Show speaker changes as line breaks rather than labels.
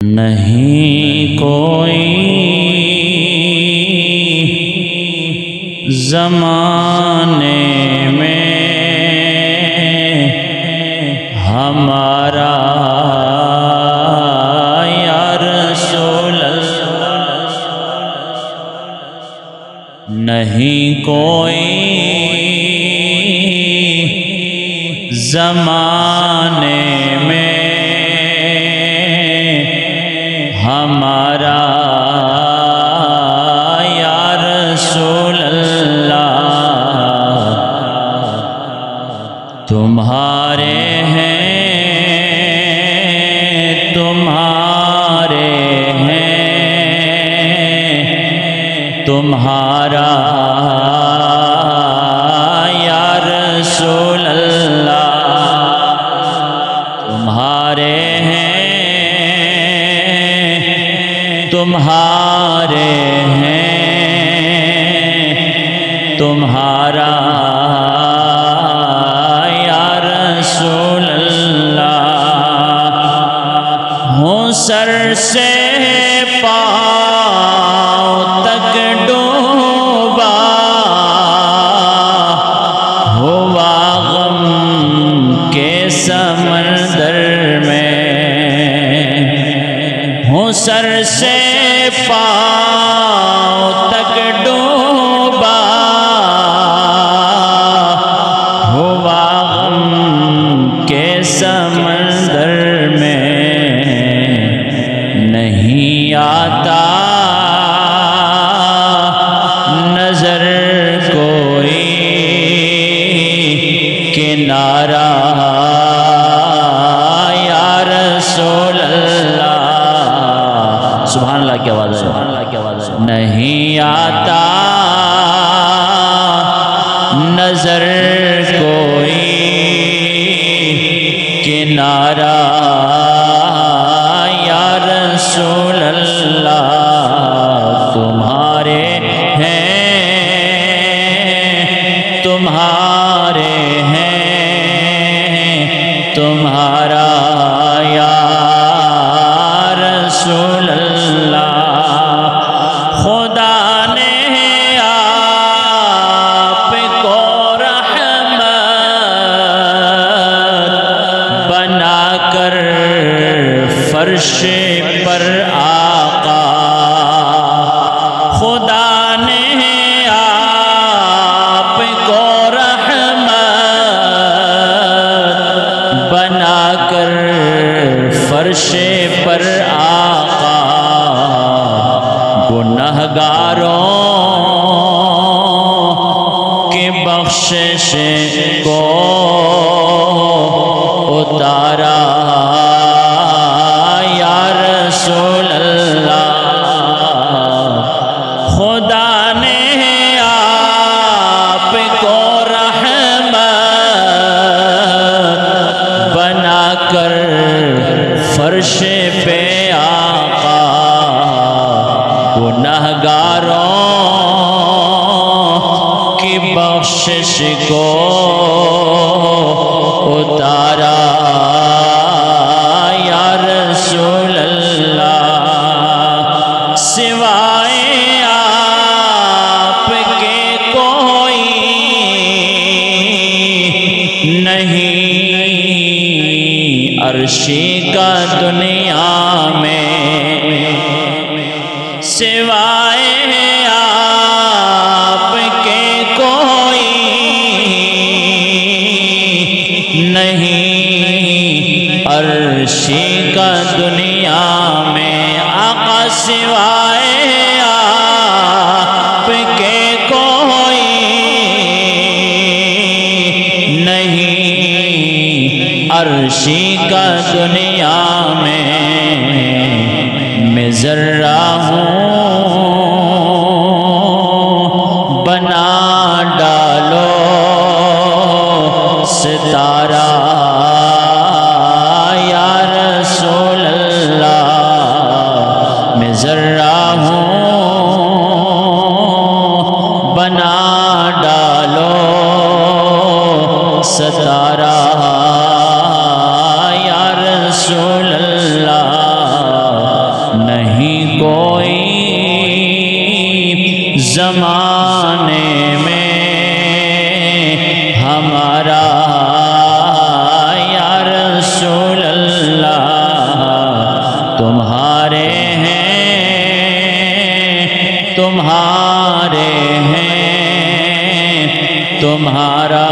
نہیں کوئی زمانے میں ہمارا یا رسول اللہ، نہیں کوئی زمانے میں ہمارا یا رسول اللہ، تمہارے ہیں تمہارے ہیں تمہارا یا رسول اللہ، تمہارے ہیں تمہارے ہیں تمہارا یا رسول اللہ، ہوں سر سے پاؤں تک ڈوبا ہوا غم کے سمندر میں، ہوں سر سے پاؤں تک ڈوبا ہوا غم کے سمندر میں، نہیں آتا نظر کوئی کنارہ یا رسول اللہ، سبحان اللہ کی آواز ہے، نہیں آتا نظر کوئی کنارہ یا رسول اللہ، تمہارے ہیں تمہارے ہیں تمہارا یا رسول اللہ، خدا نے آپ کو رحمت بنا کر فرش پر آقا، خدا نے آپ کو رحمت بنا کر فرش پر آقا، گنہگاروں کی بخشش کو اتارا یا رسول اللہ، خدا نے آپ کو رحمت بنا کر فرش پہ آقا، گنہگاروں کی بخشش کو اتارا یا رسول اللہ، سوائے آپ کے کوئی نہیں عرشی کا دنیا میں، سوائے آپ کے کوئی نہیں عرشی کا دنیا میں، آقا سوائے آپ کے کوئی نہیں عرشی کا دنیا میں ذرہ ہوں بنا ڈالو ستارہ یا رسول اللہ، میں ذرہ ہوں بنا ڈالو ستارہ یا رسول اللہ، تمہارے ہیں تمہارے ہیں تمہارا